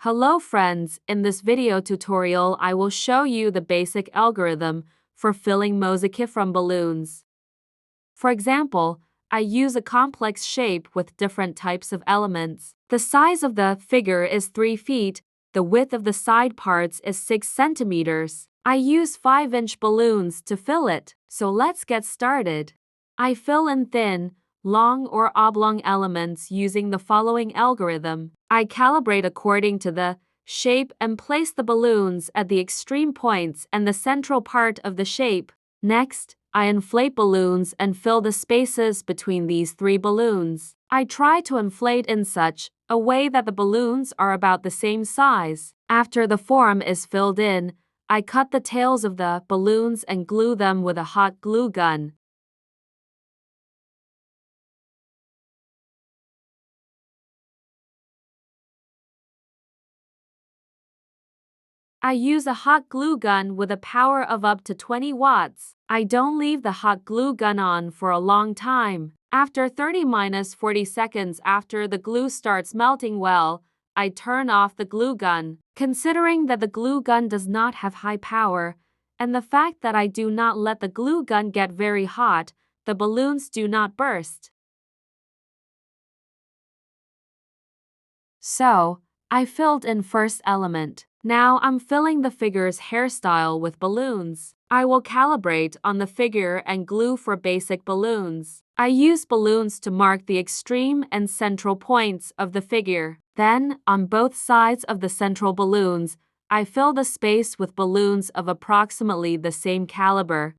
Hello friends, in this video tutorial I will show you the basic algorithm for filling mosaic from balloons. For example, I use a complex shape with different types of elements. The size of the figure is 3 feet, the width of the side parts is 6 centimeters. I use 5-inch balloons to fill it, so let's get started. I fill in thin, long or oblong elements using the following algorithm. I calibrate according to the shape and place the balloons at the extreme points and the central part of the shape. Next, I inflate balloons and fill the spaces between these 3 balloons. I try to inflate in such a way that the balloons are about the same size. After the form is filled in, I cut the tails of the balloons and glue them with a hot glue gun. I use a hot glue gun with a power of up to 20 watts. I don't leave the hot glue gun on for a long time. After 30–40 seconds after the glue starts melting well, I turn off the glue gun. Considering that the glue gun does not have high power, and the fact that I do not let the glue gun get very hot, the balloons do not burst. So, I filled in first element. Now I'm filling the figure's hairstyle with balloons. I will calibrate on the figure and glue for basic balloons. I use balloons to mark the extreme and central points of the figure. Then, on both sides of the central balloons, I fill the space with balloons of approximately the same caliber.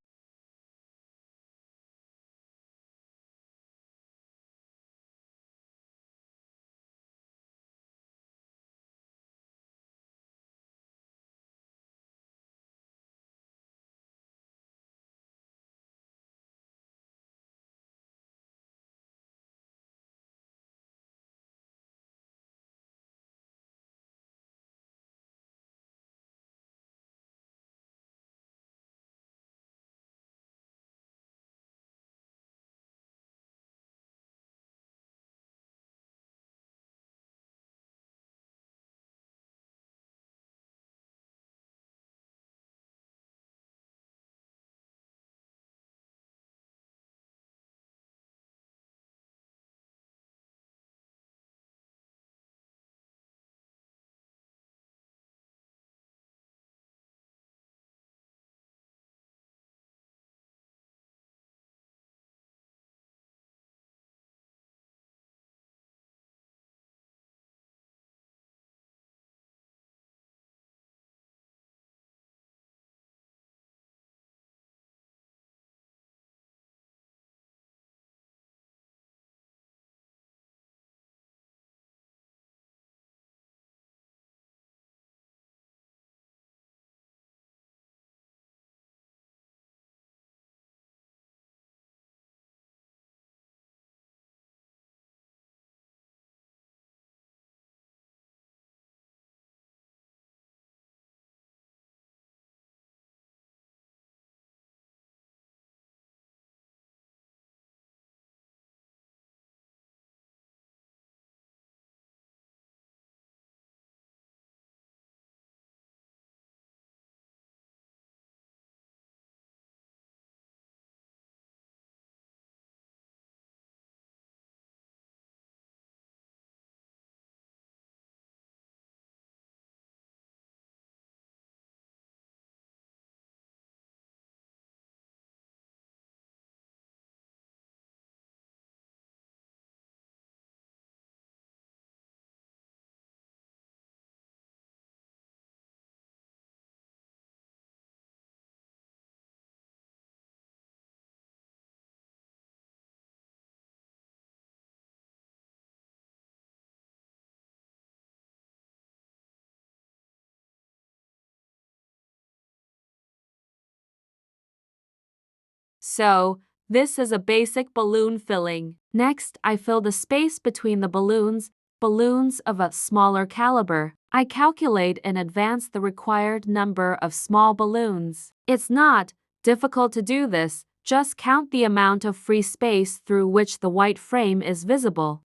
So, this is a basic balloon filling. Next, I fill the space between the balloons of a smaller caliber. I calculate in advance the required number of small balloons. It's not difficult to do this, just count the amount of free space through which the white frame is visible.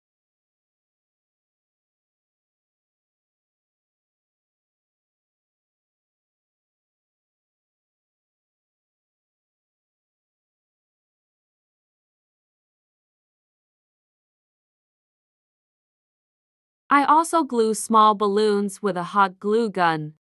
I also glue small balloons with a hot glue gun.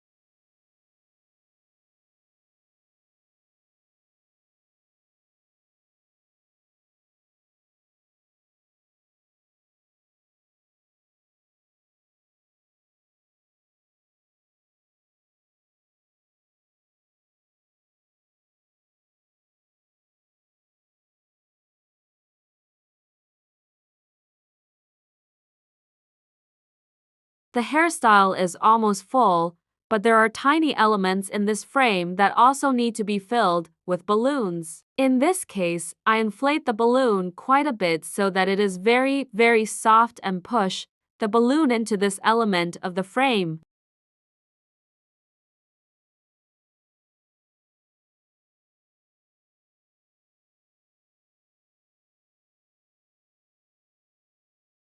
The hairstyle is almost full, but there are tiny elements in this frame that also need to be filled with balloons. In this case, I inflate the balloon quite a bit so that it is very soft and push the balloon into this element of the frame.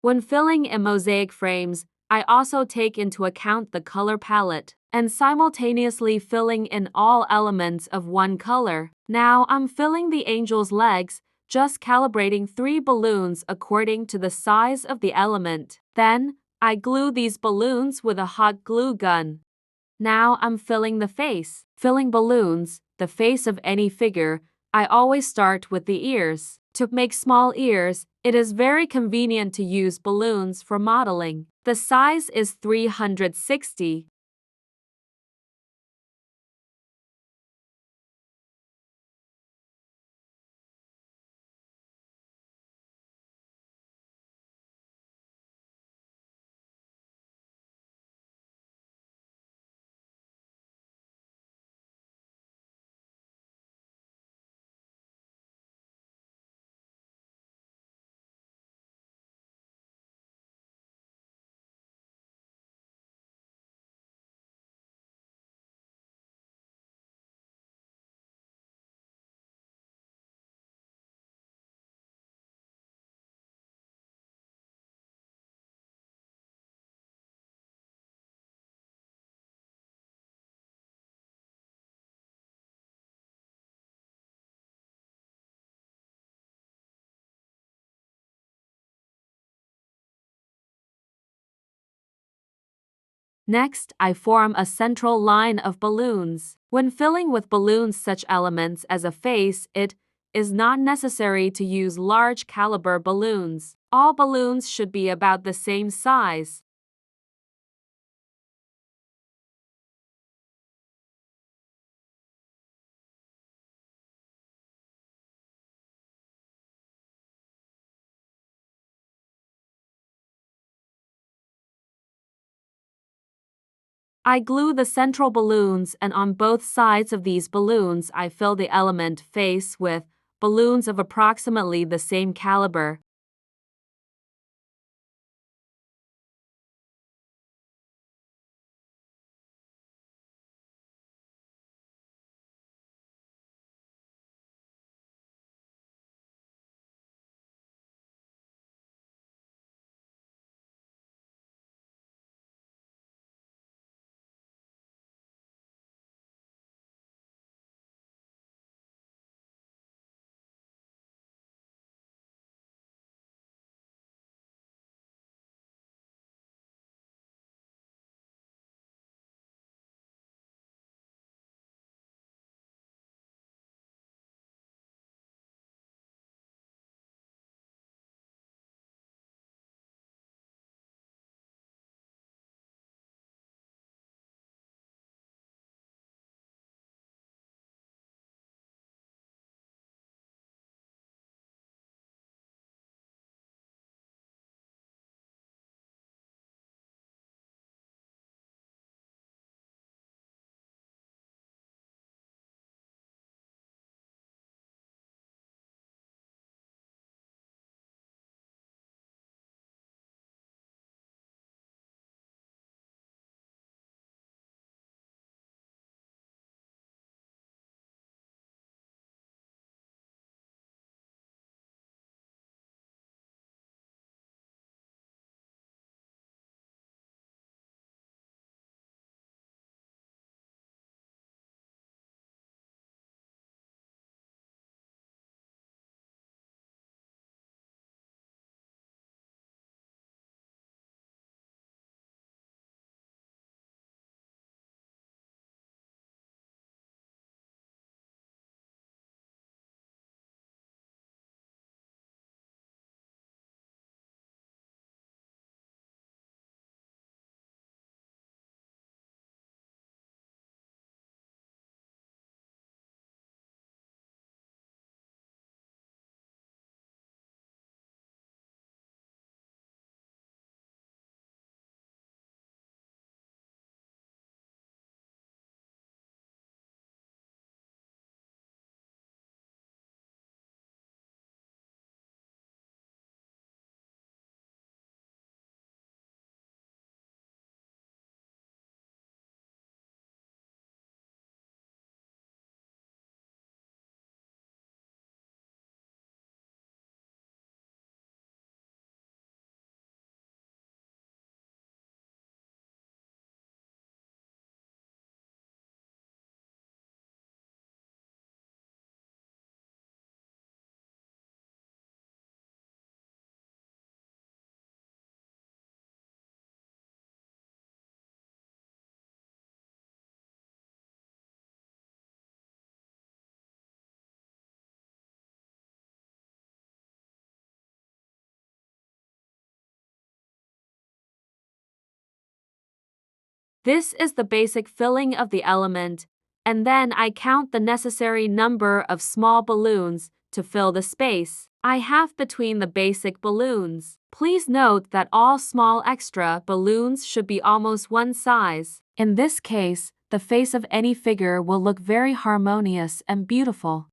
When filling in mosaic frames, I also take into account the color palette and simultaneously filling in all elements of one color. Now I'm filling the angel's legs, just calibrating 3 balloons according to the size of the element. Then, I glue these balloons with a hot glue gun. Now I'm filling the face. Filling balloons, the face of any figure, I always start with the ears. To make small ears, it is very convenient to use balloons for modeling. The size is 360. Next, I form a central line of balloons. When filling with balloons such elements as a face, it is not necessary to use large caliber balloons. All balloons should be about the same size. I glue the central balloons, and on both sides of these balloons I fill the element face with balloons of approximately the same caliber. This is the basic filling of the element, and then I count the necessary number of small balloons to fill the space I have between the basic balloons. Please note that all small extra balloons should be almost one size. In this case, the face of any figure will look very harmonious and beautiful.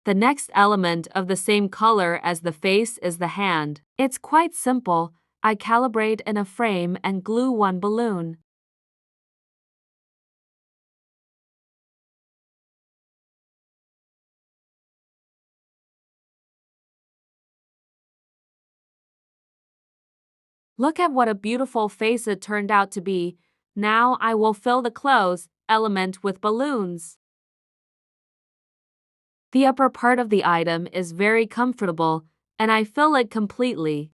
The next element of the same color as the face is the hand. It's quite simple. I calibrate in a frame and glue one balloon. Look at what a beautiful face it turned out to be. Now I will fill the clothes element with balloons. The upper part of the item is very comfortable, and I fill it completely.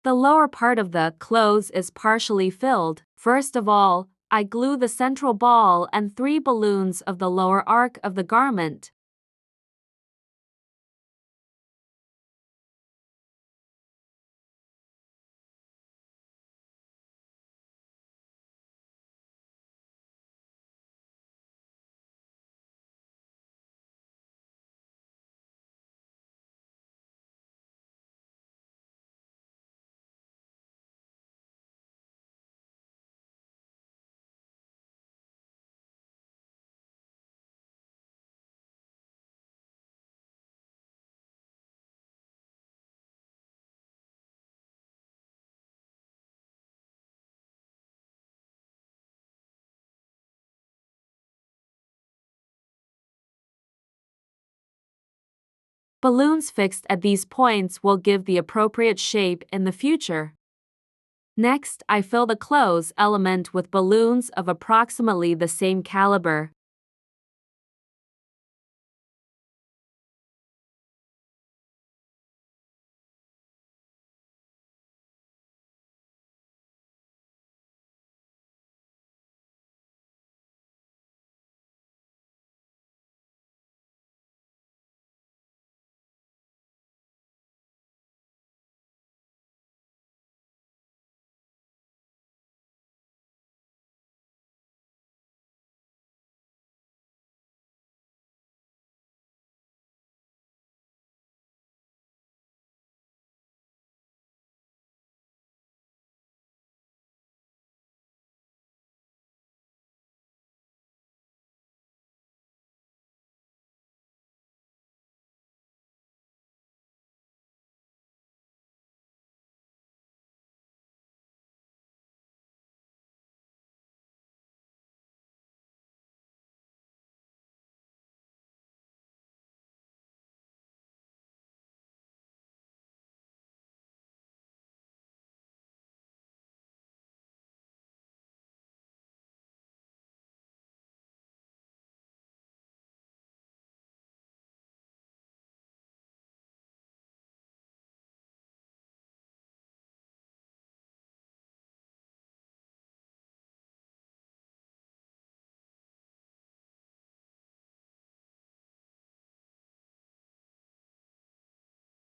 The lower part of the clothes is partially filled. First of all, I glue the central ball and 3 balloons of the lower arc of the garment. Balloons fixed at these points will give the appropriate shape in the future. Next, I fill the clothes element with balloons of approximately the same caliber.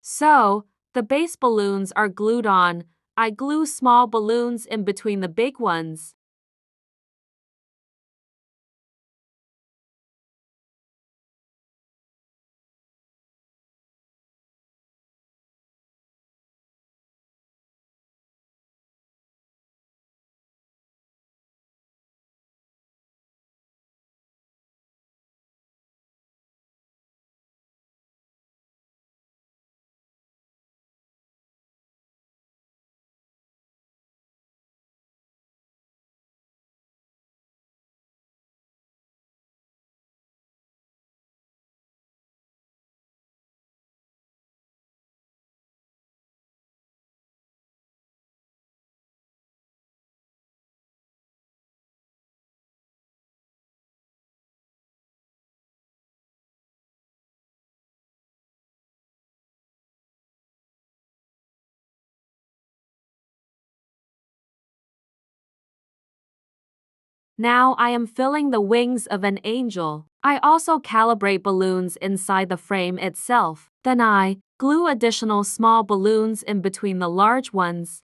So, the base balloons are glued on. I glue small balloons in between the big ones. Now I am filling the wings of an angel. I also calibrate balloons inside the frame itself. Then I glue additional small balloons in between the large ones.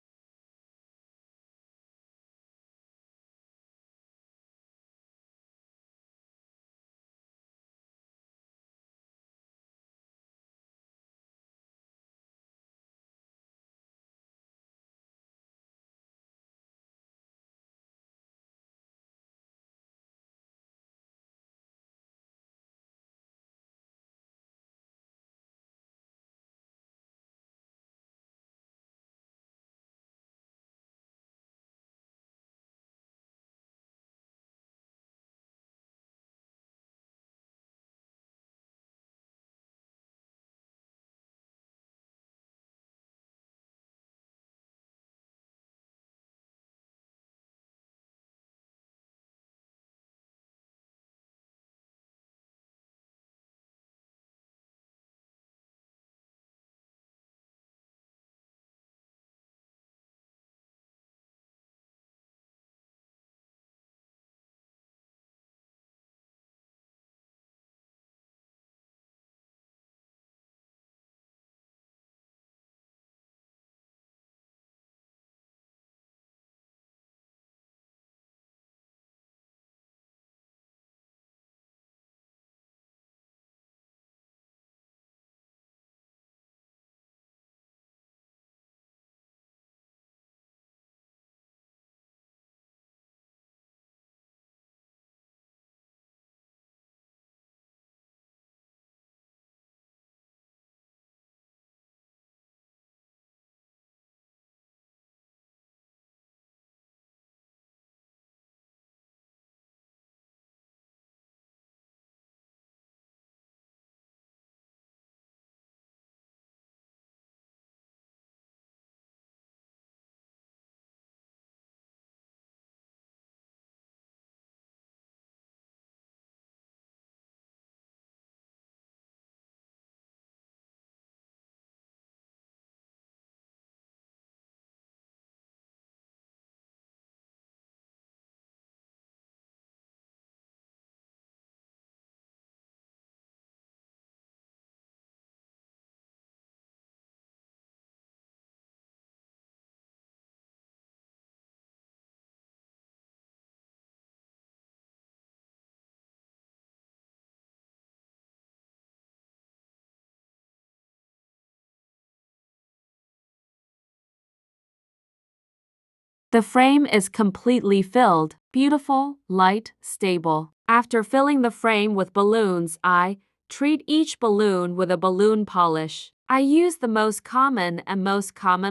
The frame is completely filled, beautiful, light, stable. After filling the frame with balloons, I treat each balloon with a balloon polish. I use the most common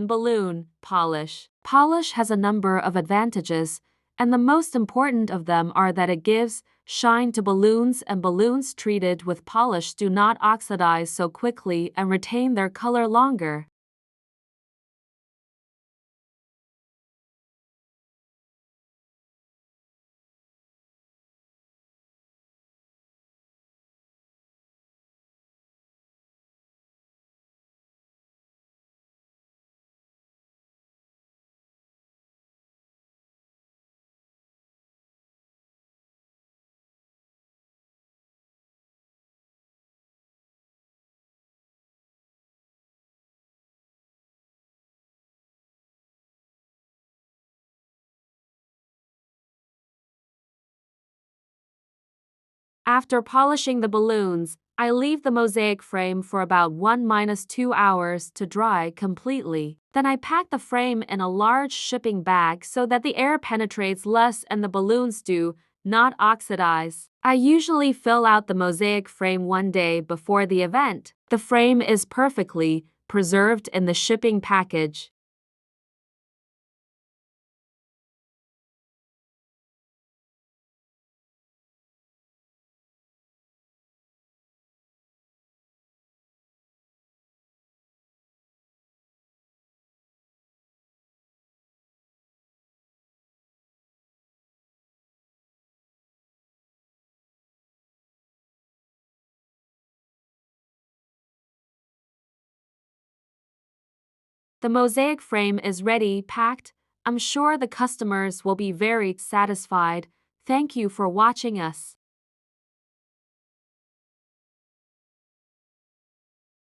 balloon polish. Polish has a number of advantages, and the most important of them are that it gives shine to balloons, and balloons treated with polish do not oxidize so quickly and retain their color longer. After polishing the balloons, I leave the mosaic frame for about 1–2 hours to dry completely. Then I pack the frame in a large shipping bag so that the air penetrates less and the balloons do not oxidize. I usually fill out the mosaic frame one day before the event. The frame is perfectly preserved in the shipping package. The mosaic frame is ready, packed. I'm sure the customers will be very satisfied. Thank you for watching us.